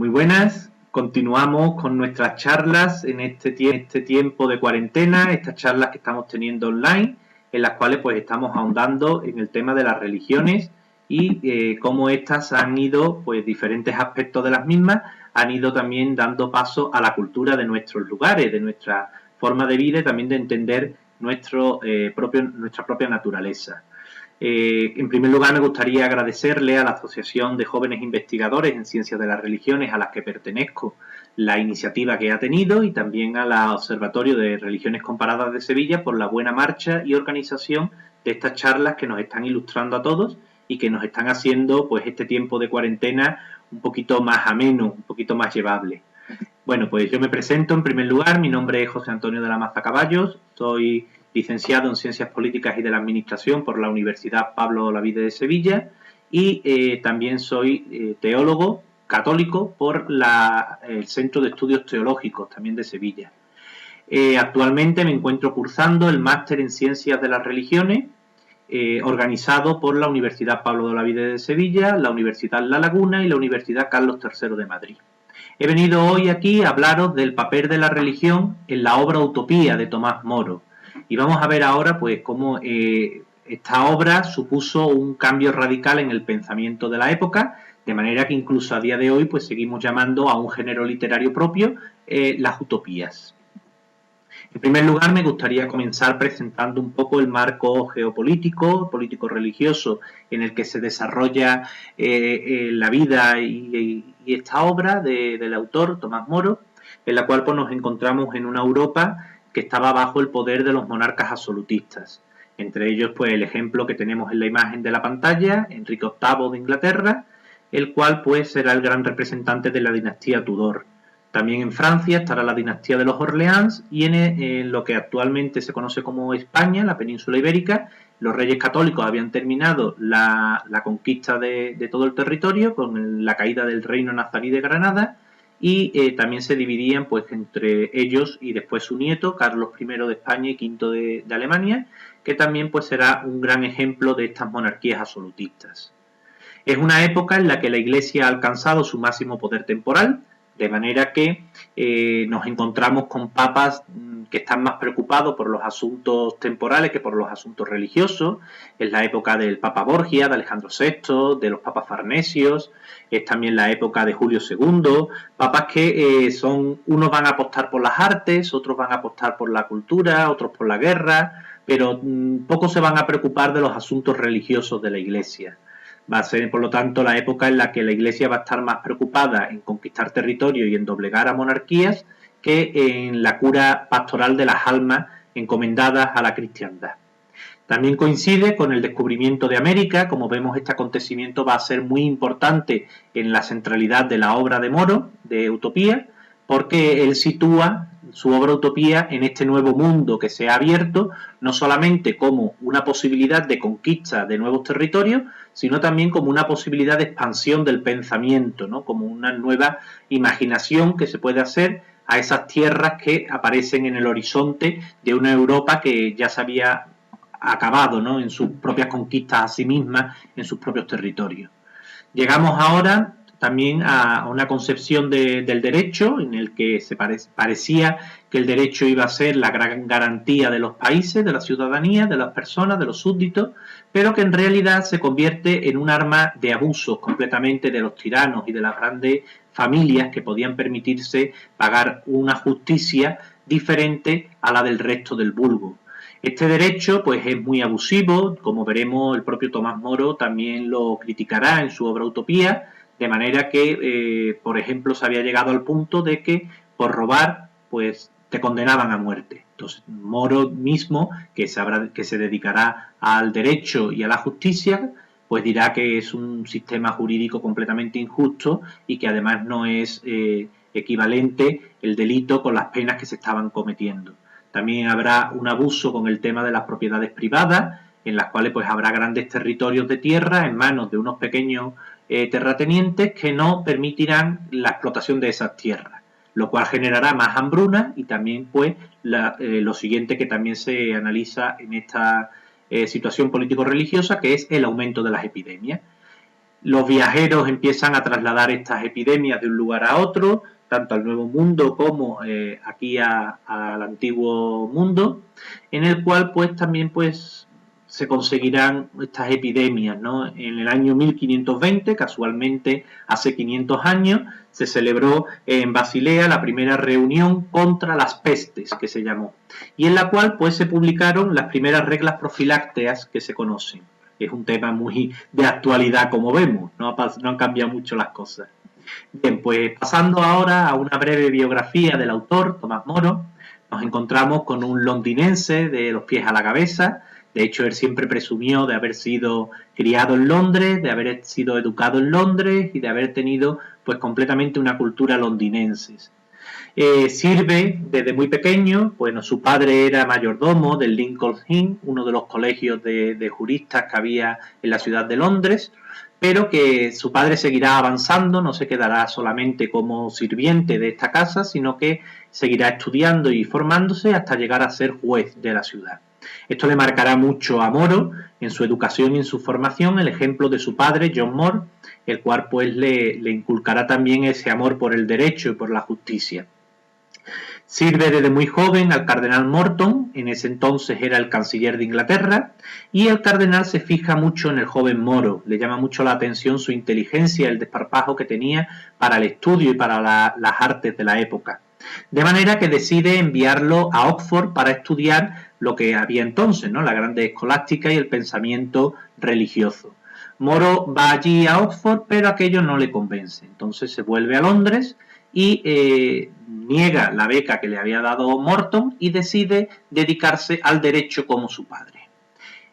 Muy buenas, continuamos con nuestras charlas en este tiempo de cuarentena, estas charlas que estamos teniendo online, en las cuales pues estamos ahondando en el tema de las religiones y cómo estas han ido, pues diferentes aspectos de las mismas, han ido también dando paso a la cultura de nuestros lugares, de nuestra forma de vida y también de entender nuestra propia naturaleza. En primer lugar, me gustaría agradecerle a la Asociación de Jóvenes Investigadores en Ciencias de las Religiones a las que pertenezco la iniciativa que ha tenido y también al Observatorio de Religiones Comparadas de Sevilla por la buena marcha y organización de estas charlas que nos están ilustrando a todos y que nos están haciendo pues este tiempo de cuarentena un poquito más ameno, un poquito más llevable. Bueno, pues yo me presento en primer lugar, mi nombre es José Antonio de la Maza Caballos, soy licenciado en Ciencias Políticas y de la Administración por la Universidad Pablo Olavide de Sevilla y también soy teólogo católico por el Centro de Estudios Teológicos también de Sevilla. Actualmente me encuentro cursando el Máster en Ciencias de las Religiones organizado por la Universidad Pablo Olavide de Sevilla, la Universidad La Laguna y la Universidad Carlos III de Madrid. He venido hoy aquí a hablaros del papel de la religión en la obra Utopía de Tomás Moro. Y vamos a ver ahora pues cómo esta obra supuso un cambio radical en el pensamiento de la época, de manera que incluso a día de hoy pues seguimos llamando a un género literario propio las utopías. En primer lugar, me gustaría comenzar presentando un poco el marco geopolítico, político-religioso, en el que se desarrolla la vida y esta obra del autor, Tomás Moro, en la cual pues, nos encontramos en una Europa que estaba bajo el poder de los monarcas absolutistas. Entre ellos, pues el ejemplo que tenemos en la imagen de la pantalla, Enrique VIII de Inglaterra, el cual pues será el gran representante de la dinastía Tudor. También en Francia estará la dinastía de los Orleans y en lo que actualmente se conoce como España, la península ibérica, los reyes católicos habían terminado la conquista de todo el territorio con la caída del reino nazarí de Granada y también se dividían pues entre ellos y después su nieto, Carlos I de España y V de Alemania, que también pues será un gran ejemplo de estas monarquías absolutistas. Es una época en la que la Iglesia ha alcanzado su máximo poder temporal, de manera que nos encontramos con papas que están más preocupados por los asuntos temporales que por los asuntos religiosos. Es la época del Papa Borgia, de Alejandro VI, de los papas farnesios, es también la época de Julio II, papas que unos van a apostar por las artes, otros van a apostar por la cultura, otros por la guerra, pero pocos se van a preocupar de los asuntos religiosos de la Iglesia. Va a ser, por lo tanto, la época en la que la Iglesia va a estar más preocupada en conquistar territorio y en doblegar a monarquías que en la cura pastoral de las almas encomendadas a la cristiandad. También coincide con el descubrimiento de América. Como vemos, este acontecimiento va a ser muy importante en la centralidad de la obra de Moro, de Utopía, porque él sitúa su obra Utopía en este nuevo mundo que se ha abierto, no solamente como una posibilidad de conquista de nuevos territorios, sino también como una posibilidad de expansión del pensamiento, ¿no? Como una nueva imaginación que se puede hacer a esas tierras que aparecen en el horizonte de una Europa que ya se había acabado, ¿no? En sus propias conquistas a sí misma, en sus propios territorios. Llegamos ahora también a una concepción del derecho en el que parecía que el derecho iba a ser la gran garantía de los países, de la ciudadanía, de las personas, de los súbditos, pero que en realidad se convierte en un arma de abusos completamente de los tiranos y de las grandes familias que podían permitirse pagar una justicia diferente a la del resto del vulgo. Este derecho pues es muy abusivo, como veremos el propio Tomás Moro también lo criticará en su obra Utopía, de manera que, por ejemplo, se había llegado al punto de que por robar pues te condenaban a muerte. Entonces Moro mismo, que se dedicará al derecho y a la justicia, pues dirá que es un sistema jurídico completamente injusto y que además no es equivalente el delito con las penas que se estaban cometiendo. También habrá un abuso con el tema de las propiedades privadas, en las cuales pues habrá grandes territorios de tierra en manos de unos pequeños terratenientes que no permitirán la explotación de esas tierras, lo cual generará más hambruna y también pues lo siguiente que también se analiza en esta situación político-religiosa, que es el aumento de las epidemias. Los viajeros empiezan a trasladar estas epidemias de un lugar a otro, tanto al Nuevo Mundo como aquí al Antiguo Mundo, en el cual pues también pues se conseguirán estas epidemias, ¿no? En el año 1520, casualmente hace 500 años, se celebró en Basilea la primera reunión contra las pestes, que se llamó, y en la cual pues se publicaron las primeras reglas profilácteas que se conocen. Es un tema muy de actualidad, como vemos, no han cambiado mucho las cosas. Bien, pues pasando ahora a una breve biografía del autor, Tomás Moro, nos encontramos con un londinense de los pies a la cabeza. De hecho, él siempre presumió de haber sido criado en Londres, de haber sido educado en Londres y de haber tenido pues completamente una cultura londinense. Sirve desde muy pequeño, bueno, su padre era mayordomo del Lincoln's Inn, uno de los colegios de juristas que había en la ciudad de Londres, pero que su padre seguirá avanzando, no se quedará solamente como sirviente de esta casa, sino que seguirá estudiando y formándose hasta llegar a ser juez de la ciudad. Esto le marcará mucho a Moro en su educación y en su formación, el ejemplo de su padre, John Moore, el cual pues le inculcará también ese amor por el derecho y por la justicia. Sirve desde muy joven al cardenal Morton, en ese entonces era el canciller de Inglaterra, y el cardenal se fija mucho en el joven Moro, le llama mucho la atención su inteligencia, el desparpajo que tenía para el estudio y para las artes de la época. De manera que decide enviarlo a Oxford para estudiar lo que había entonces, ¿no? La grande escolástica y el pensamiento religioso. Moro va allí a Oxford, pero aquello no le convence. Entonces se vuelve a Londres y niega la beca que le había dado Morton y decide dedicarse al derecho como su padre.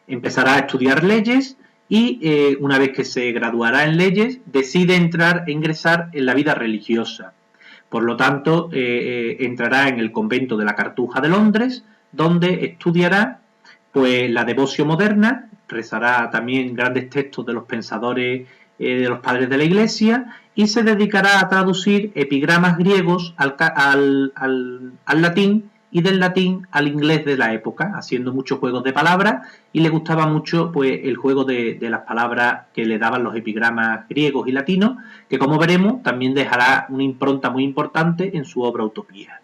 Empezará a estudiar leyes y una vez que se graduará en leyes decide ingresar en la vida religiosa. Por lo tanto, entrará en el convento de la Cartuja de Londres, donde estudiará pues la devoción moderna, rezará también grandes textos de los pensadores de los padres de la Iglesia y se dedicará a traducir epigramas griegos al latín y del latín al inglés de la época, haciendo muchos juegos de palabras y le gustaba mucho pues el juego de las palabras que le daban los epigramas griegos y latinos, que como veremos también dejará una impronta muy importante en su obra Utopía.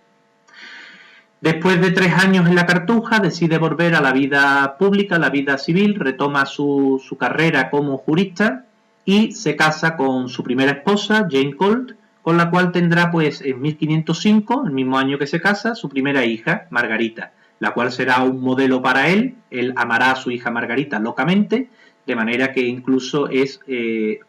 Después de 3 años en la Cartuja, decide volver a la vida pública, a la vida civil, retoma su carrera como jurista y se casa con su primera esposa, Jane Colt, con la cual tendrá pues en 1505, el mismo año que se casa, su primera hija, Margarita, la cual será un modelo para él amará a su hija Margarita locamente, de manera que incluso es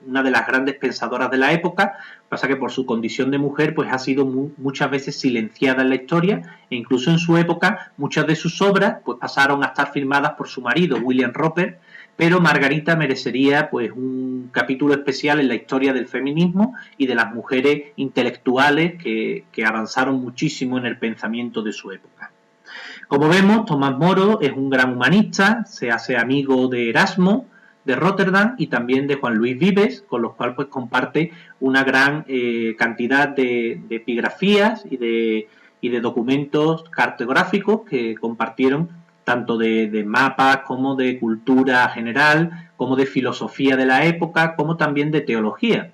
una de las grandes pensadoras de la época, pasa que por su condición de mujer pues ha sido muchas veces silenciada en la historia e incluso en su época muchas de sus obras pues pasaron a estar firmadas por su marido, William Roper, pero Margarita merecería pues un capítulo especial en la historia del feminismo y de las mujeres intelectuales que avanzaron muchísimo en el pensamiento de su época. Como vemos, Tomás Moro es un gran humanista, se hace amigo de Erasmo, de Rotterdam y también de Juan Luis Vives, con los cuales pues comparte una gran cantidad de epigrafías y de documentos cartográficos que compartieron tanto de mapas como de cultura general, como de filosofía de la época, como también de teología.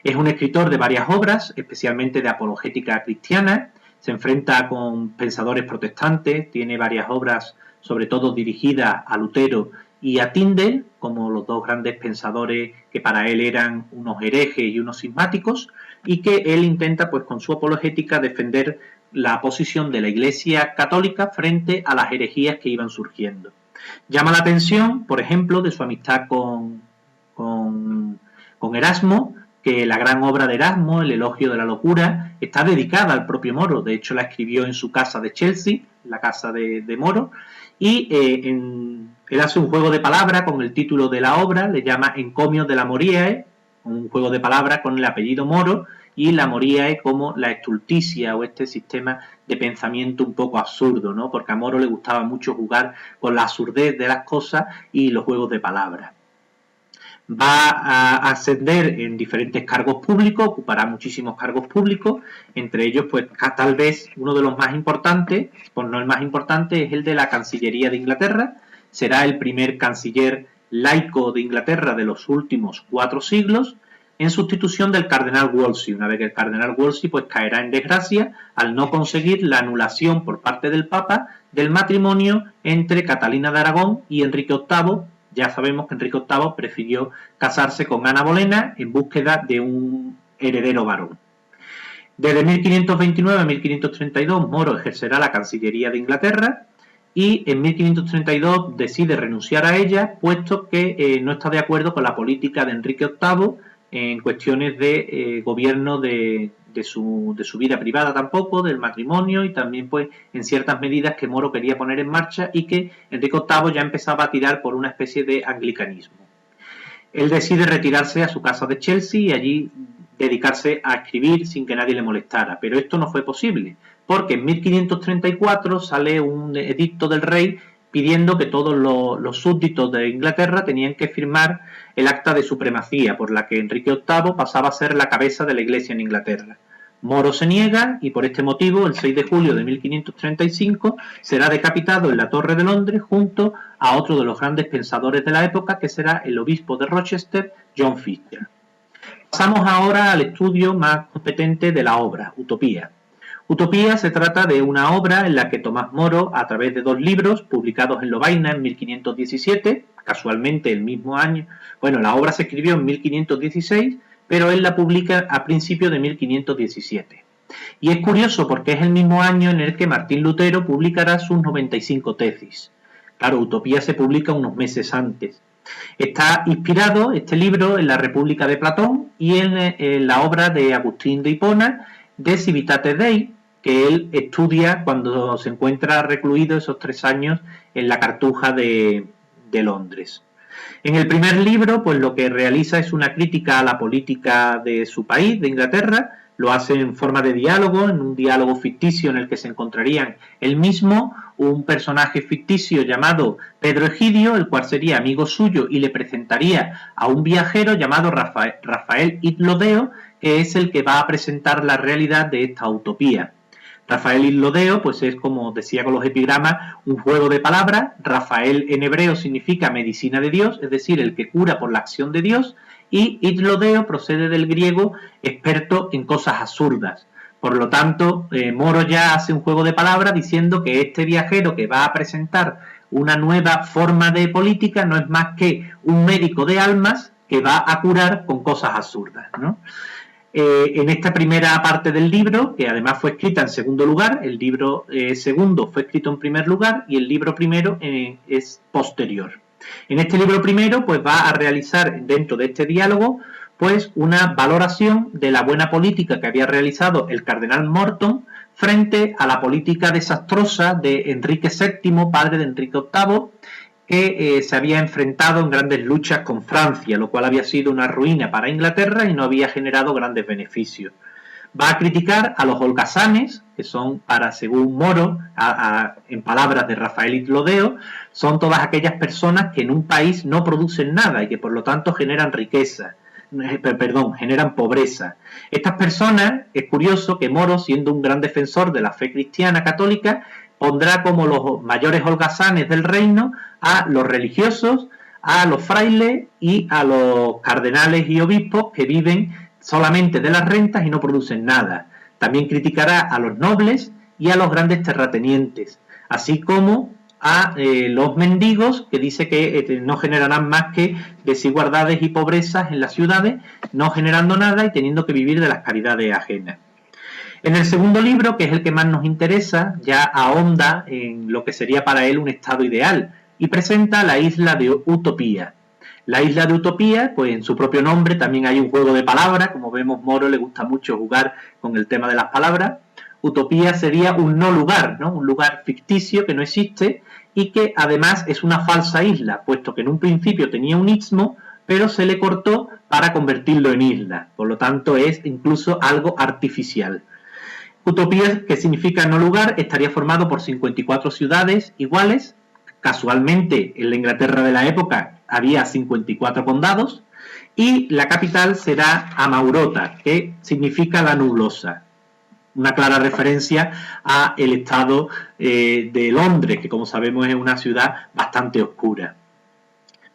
Es un escritor de varias obras, especialmente de apologética cristiana, se enfrenta con pensadores protestantes, tiene varias obras sobre todo dirigidas a Lutero y a Tyndale, como los dos grandes pensadores que para él eran unos herejes y unos cismáticos, y que él intenta pues con su apologética defender la posición de la Iglesia católica frente a las herejías que iban surgiendo. Llama la atención, por ejemplo, de su amistad con Erasmo, que la gran obra de Erasmo, El elogio de la locura, está dedicada al propio Moro. De hecho, la escribió en su casa de Chelsea, la casa de Moro, y él hace un juego de palabras con el título de la obra, le llama Encomios de la Moriae, un juego de palabras con el apellido Moro, y la Moriae como la estulticia o este sistema de pensamiento un poco absurdo, ¿no? Porque a Moro le gustaba mucho jugar con la absurdez de las cosas y los juegos de palabras. Va a ascender en diferentes cargos públicos, ocupará muchísimos cargos públicos, entre ellos pues tal vez uno de los más importantes, pues no el más importante, es el de la Cancillería de Inglaterra, será el primer canciller laico de Inglaterra de los últimos 4 siglos, en sustitución del cardenal Wolsey, una vez que el cardenal Wolsey pues caerá en desgracia al no conseguir la anulación por parte del Papa del matrimonio entre Catalina de Aragón y Enrique VIII. Ya sabemos que Enrique VIII prefirió casarse con Ana Bolena en búsqueda de un heredero varón. Desde 1529 a 1532 Moro ejercerá la Cancillería de Inglaterra y en 1532 decide renunciar a ella, puesto que no está de acuerdo con la política de Enrique VIII en cuestiones de gobierno de su vida privada tampoco, del matrimonio y también pues en ciertas medidas que Moro quería poner en marcha y que Enrique VIII ya empezaba a tirar por una especie de anglicanismo. Él decide retirarse a su casa de Chelsea y allí dedicarse a escribir sin que nadie le molestara, pero esto no fue posible, porque en 1534 sale un edicto del rey pidiendo que todos los súbditos de Inglaterra tenían que firmar el acta de supremacía, por la que Enrique VIII pasaba a ser la cabeza de la Iglesia en Inglaterra. Moro se niega y por este motivo, el 6 de julio de 1535, será decapitado en la Torre de Londres junto a otro de los grandes pensadores de la época, que será el obispo de Rochester, John Fisher. Pasamos ahora al estudio más competente de la obra, Utopía. Utopía se trata de una obra en la que Tomás Moro, a través de 2 libros publicados en Lovaina en 1517, casualmente el mismo año, bueno, la obra se escribió en 1516, pero él la publica a principios de 1517. Y es curioso porque es el mismo año en el que Martín Lutero publicará sus 95 tesis. Claro, Utopía se publica unos meses antes. Está inspirado este libro en la República de Platón y en la obra de Agustín de Hipona, De Civitate Dei, que él estudia cuando se encuentra recluido esos 3 años en la Cartuja de Londres. En el primer libro, pues lo que realiza es una crítica a la política de su país, de Inglaterra. Lo hace en forma de diálogo, en un diálogo ficticio en el que se encontrarían él mismo, un personaje ficticio llamado Pedro Egidio, el cual sería amigo suyo y le presentaría a un viajero llamado Rafael Itlodeo, que es el que va a presentar la realidad de esta utopía. Rafael Itlodeo, pues es, como decía con los epigramas, un juego de palabras. Rafael en hebreo significa medicina de Dios, es decir, el que cura por la acción de Dios, y Itlodeo procede del griego experto en cosas absurdas. Por lo tanto, Moro ya hace un juego de palabras diciendo que este viajero que va a presentar una nueva forma de política no es más que un médico de almas que va a curar con cosas absurdas, ¿no? En esta primera parte del libro, que además fue escrita en segundo lugar, el libro segundo fue escrito en primer lugar y el libro primero es posterior. En este libro primero, pues va a realizar dentro de este diálogo, pues una valoración de la buena política que había realizado el cardenal Morton frente a la política desastrosa de Enrique VII, padre de Enrique VIII, que se había enfrentado en grandes luchas con Francia, lo cual había sido una ruina para Inglaterra y no había generado grandes beneficios. Va a criticar a los holgazanes, que son, según Moro, en palabras de Rafael Itlodeo, son todas aquellas personas que en un país no producen nada y que por lo tanto generan riqueza, generan pobreza. Estas personas, es curioso que Moro, siendo un gran defensor de la fe cristiana católica, pondrá como los mayores holgazanes del reino a los religiosos, a los frailes y a los cardenales y obispos que viven solamente de las rentas y no producen nada. También criticará a los nobles y a los grandes terratenientes, así como a los mendigos, que dice que no generarán más que desigualdades y pobrezas en las ciudades, no generando nada y teniendo que vivir de las caridades ajenas. En el segundo libro, que es el que más nos interesa, ya ahonda en lo que sería para él un estado ideal y presenta la isla de Utopía. La isla de Utopía, pues en su propio nombre también hay un juego de palabras, como vemos Moro le gusta mucho jugar con el tema de las palabras. Utopía sería un no lugar, ¿no? Un lugar ficticio que no existe y que además es una falsa isla, puesto que en un principio tenía un istmo, pero se le cortó para convertirlo en isla. Por lo tanto es incluso algo artificial. Utopía, que significa no lugar, estaría formado por 54 ciudades iguales. Casualmente, en la Inglaterra de la época había 54 condados y la capital será Amaurota, que significa la nublosa. Una clara referencia a el estado de Londres, que como sabemos es una ciudad bastante oscura.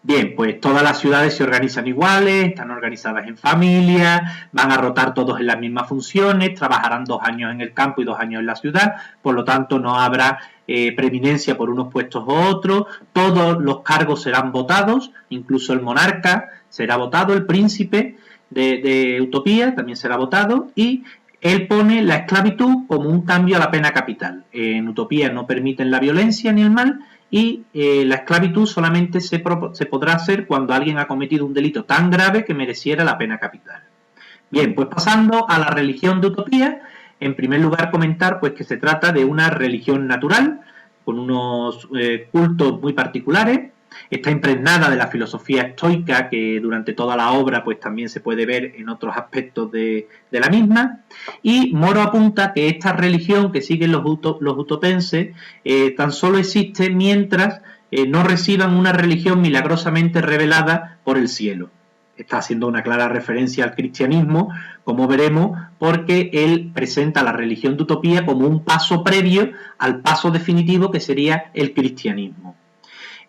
Bien, pues todas las ciudades se organizan iguales, están organizadas en familias, van a rotar todos en las mismas funciones, trabajarán 2 años en el campo y 2 años en la ciudad, por lo tanto no habrá preeminencia por unos puestos u otros, todos los cargos serán votados, incluso el monarca será votado, el príncipe de Utopía también será votado, y él pone la esclavitud como un cambio a la pena capital. En Utopía no permiten la violencia ni el mal, y la esclavitud solamente se podrá hacer cuando alguien ha cometido un delito tan grave que mereciera la pena capital. Bien, pues pasando a la religión de Utopía, en primer lugar comentar pues que se trata de una religión natural, con unos cultos muy particulares. Está impregnada de la filosofía estoica, que durante toda la obra pues también se puede ver en otros aspectos de la misma. Y Moro apunta que esta religión que siguen los utopenses tan solo existe mientras no reciban una religión milagrosamente revelada por el cielo. Está haciendo una clara referencia al cristianismo, como veremos, porque él presenta la religión de Utopía como un paso previo al paso definitivo que sería el cristianismo.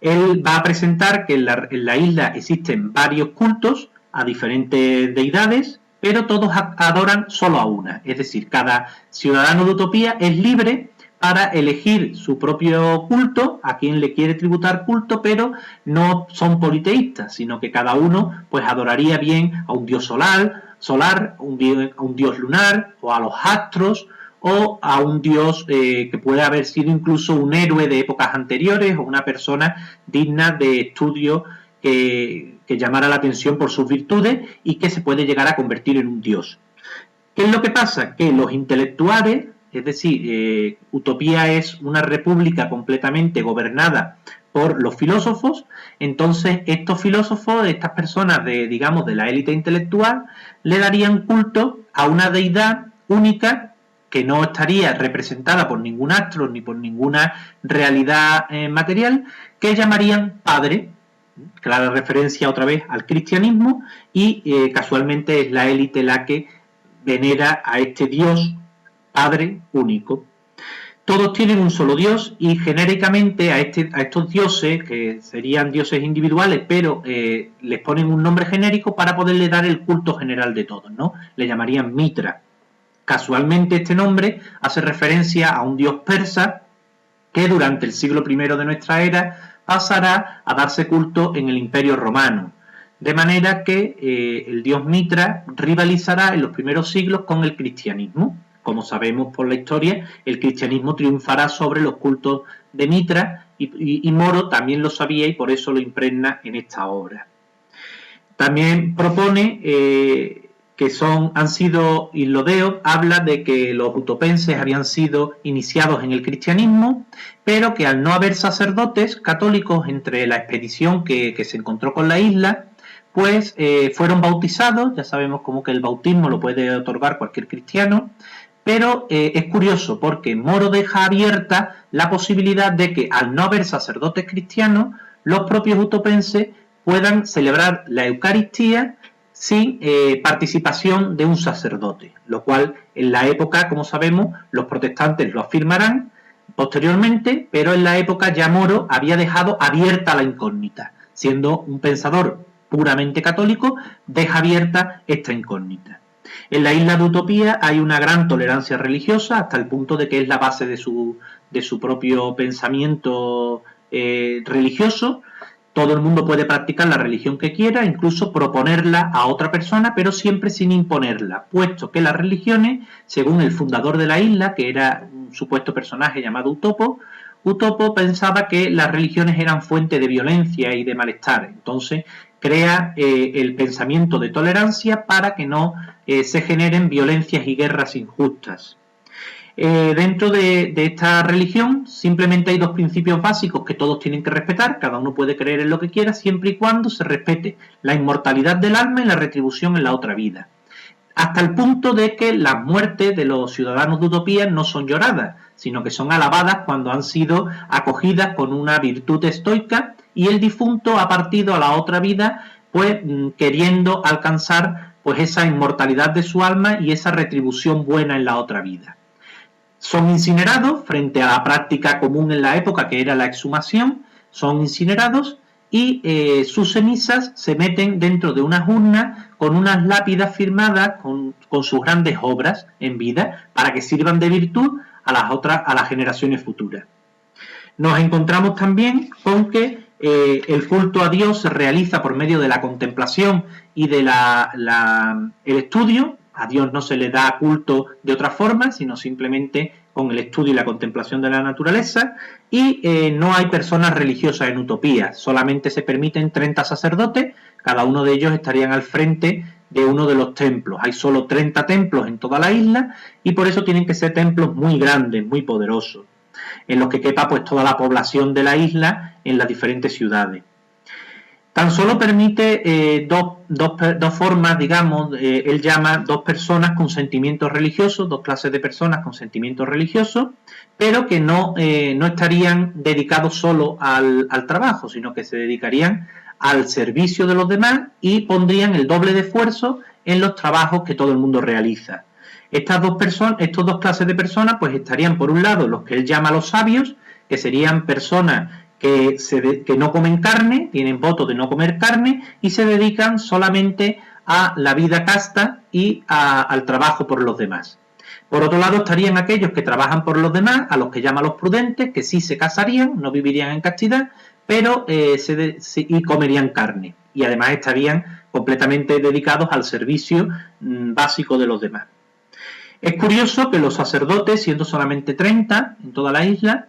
Él va a presentar que en la isla existen varios cultos a diferentes deidades, pero todos adoran solo a una. Es decir, cada ciudadano de Utopía es libre para elegir su propio culto, a quien le quiere tributar culto, pero no son politeístas, sino que cada uno pues adoraría bien a un dios solar, a un dios lunar, o a los astros, o a un dios que puede haber sido incluso un héroe de épocas anteriores o una persona digna de estudio que llamara la atención por sus virtudes y que se puede llegar a convertir en un dios. ¿Qué es lo que pasa? Que los intelectuales, es decir, Utopía es una república completamente gobernada por los filósofos, entonces estos filósofos, estas personas digamos, de la élite intelectual, le darían culto a una deidad única que no estaría representada por ningún astro ni por ninguna realidad material, que llamarían Padre, clara referencia otra vez al cristianismo, y casualmente es la élite la que venera a este Dios Padre único. Todos tienen un solo Dios y genéricamente a estos dioses, que serían dioses individuales, pero les ponen un nombre genérico para poderle dar el culto general de todos, ¿no? Le llamarían Mitra. Casualmente este nombre hace referencia a un dios persa que durante el siglo I de nuestra era pasará a darse culto en el Imperio Romano, de manera que el dios Mitra rivalizará en los primeros siglos con el cristianismo. Como sabemos por la historia, el cristianismo triunfará sobre los cultos de Mitra y Moro también lo sabía y por eso lo impregna en esta obra. También propone que han sido Islodeo, habla de que los utopenses habían sido iniciados en el cristianismo, pero que al no haber sacerdotes católicos entre la expedición que se encontró con la isla, pues fueron bautizados. Ya sabemos como que el bautismo lo puede otorgar cualquier cristiano, pero es curioso porque Moro deja abierta la posibilidad de que al no haber sacerdotes cristianos, los propios utopenses puedan celebrar la Eucaristía sin participación de un sacerdote, lo cual en la época, como sabemos, los protestantes lo afirmarán posteriormente, pero en la época ya Moro había dejado abierta la incógnita, siendo un pensador puramente católico, deja abierta esta incógnita. En la isla de Utopía hay una gran tolerancia religiosa hasta el punto de que es la base de su propio pensamiento religioso. Todo el mundo puede practicar la religión que quiera, incluso proponerla a otra persona, pero siempre sin imponerla, puesto que las religiones, según el fundador de la isla, que era un supuesto personaje llamado Utopo pensaba que las religiones eran fuente de violencia y de malestar. Entonces crea el pensamiento de tolerancia para que no se generen violencias y guerras injustas. Dentro de esta religión simplemente hay dos principios básicos que todos tienen que respetar, cada uno puede creer en lo que quiera siempre y cuando se respete la inmortalidad del alma y la retribución en la otra vida. Hasta el punto de que las muertes de los ciudadanos de Utopía no son lloradas, sino que son alabadas cuando han sido acogidas con una virtud estoica y el difunto ha partido a la otra vida pues queriendo alcanzar pues esa inmortalidad de su alma y esa retribución buena en la otra vida. Son incinerados frente a la práctica común en la época que era la exhumación, son incinerados y sus cenizas se meten dentro de unas urnas con unas lápidas firmadas con sus grandes obras en vida para que sirvan de virtud a las generaciones futuras. Nos encontramos también con que el culto a Dios se realiza por medio de la contemplación y de el estudio. A Dios no se le da culto de otra forma, sino simplemente con el estudio y la contemplación de la naturaleza, y no hay personas religiosas en Utopía, solamente se permiten 30 sacerdotes, cada uno de ellos estarían al frente de uno de los templos. Hay solo 30 templos en toda la isla y por eso tienen que ser templos muy grandes, muy poderosos, en los que quepa pues toda la población de la isla en las diferentes ciudades. Tan solo permite dos formas, digamos, él llama dos personas con sentimientos religiosos, dos clases de personas con sentimientos religiosos, pero que no estarían dedicados solo al trabajo, sino que se dedicarían al servicio de los demás y pondrían el doble de esfuerzo en los trabajos que todo el mundo realiza. Estas dos clases de personas pues estarían por un lado los que él llama los sabios, que serían personas que no comen carne, tienen voto de no comer carne y se dedican solamente a la vida casta y al trabajo por los demás. Por otro lado estarían aquellos que trabajan por los demás, a los que llama los prudentes, que sí se casarían, no vivirían en castidad, pero y comerían carne. Y además estarían completamente dedicados al servicio básico de los demás. Es curioso que los sacerdotes, siendo solamente 30 en toda la isla,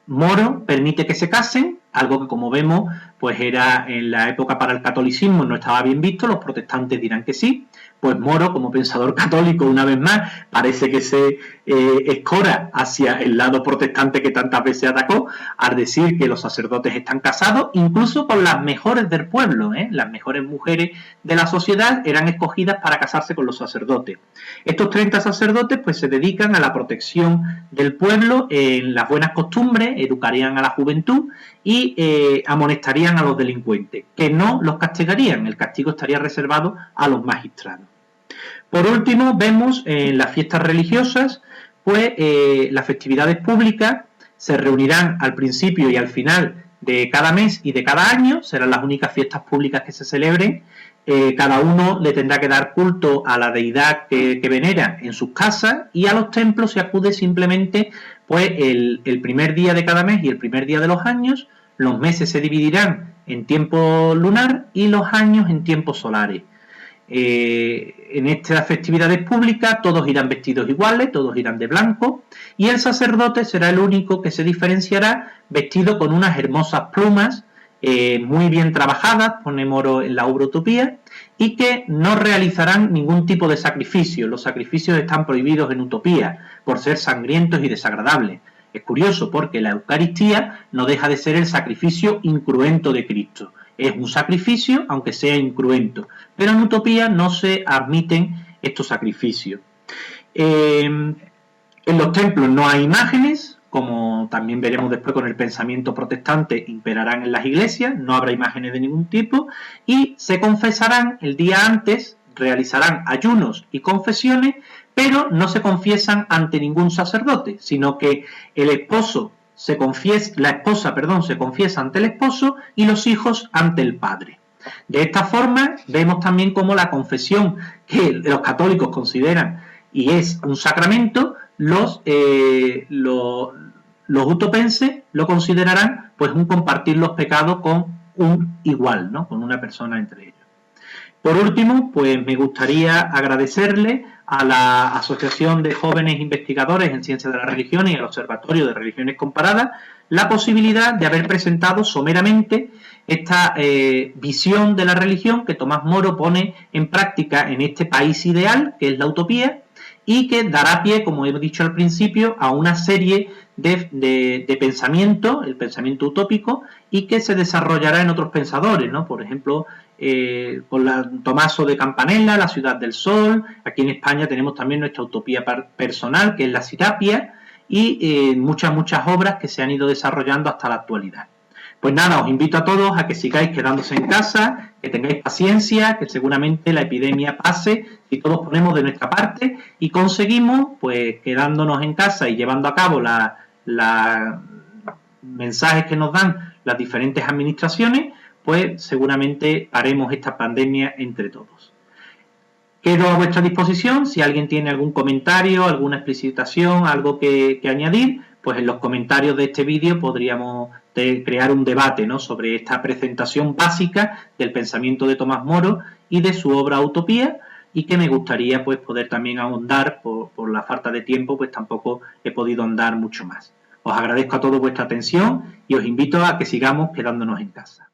Moro permite que se casen, algo que como vemos pues era en la época para el catolicismo no estaba bien visto, los protestantes dirán que sí, pues Moro como pensador católico una vez más parece que se escora hacia el lado protestante que tantas veces atacó al decir que los sacerdotes están casados incluso con las mejores del pueblo, las mejores mujeres de la sociedad eran escogidas para casarse con los sacerdotes. Estos 30 sacerdotes pues se dedican a la protección del pueblo en las buenas costumbres, educarían a la juventud y amonestarían a los delincuentes, que no los castigarían, el castigo estaría reservado a los magistrados. Por último, vemos en las fiestas religiosas, pues las festividades públicas se reunirán al principio y al final de cada mes y de cada año, serán las únicas fiestas públicas que se celebren, cada uno le tendrá que dar culto a la deidad que venera en sus casas y a los templos se acude simplemente pues el primer día de cada mes y el primer día de los años. Los meses se dividirán en tiempo lunar y los años en tiempos solares. En estas festividades públicas todos irán vestidos iguales, todos irán de blanco y el sacerdote será el único que se diferenciará vestido con unas hermosas plumas muy bien trabajadas, pone Moro en la obra Utopía, y que no realizarán ningún tipo de sacrificio. Los sacrificios están prohibidos en Utopía por ser sangrientos y desagradables. Es curioso porque la Eucaristía no deja de ser el sacrificio incruento de Cristo. Es un sacrificio, aunque sea incruento, pero en Utopía no se admiten estos sacrificios. En los templos no hay imágenes, como también veremos después con el pensamiento protestante, imperarán en las iglesias, no habrá imágenes de ningún tipo, y se confesarán el día antes, realizarán ayunos y confesiones, pero no se confiesan ante ningún sacerdote, sino que la esposa se confiesa ante el esposo y los hijos ante el padre. De esta forma vemos también cómo la confesión que los católicos consideran y es un sacramento, los utopenses lo considerarán pues un compartir los pecados con un igual, ¿no? Con una persona entre ellos. Por último, pues me gustaría agradecerle a la Asociación de Jóvenes Investigadores en Ciencias de la Religión y al Observatorio de Religiones Comparadas la posibilidad de haber presentado someramente esta visión de la religión que Tomás Moro pone en práctica en este país ideal, que es la utopía, y que dará pie, como he dicho al principio, a una serie de pensamiento, el pensamiento utópico, y que se desarrollará en otros pensadores, ¿no? Por ejemplo, con Tommaso de Campanella, La ciudad del sol. Aquí en España tenemos también nuestra utopía personal, que es la Sirapia, y muchas obras que se han ido desarrollando hasta la actualidad. Pues nada, os invito a todos a que sigáis quedándose en casa, que tengáis paciencia, que seguramente la epidemia pase si todos ponemos de nuestra parte y conseguimos, pues quedándonos en casa y llevando a cabo los mensajes que nos dan las diferentes administraciones, pues seguramente haremos esta pandemia entre todos. Quedo a vuestra disposición. Si alguien tiene algún comentario, alguna explicitación, algo que añadir, pues en los comentarios de este vídeo podríamos crear un debate, ¿no?, sobre esta presentación básica del pensamiento de Tomás Moro y de su obra Utopía, y que me gustaría pues poder también ahondar. Por la falta de tiempo, pues tampoco he podido ahondar mucho más. Os agradezco a todos vuestra atención y os invito a que sigamos quedándonos en casa.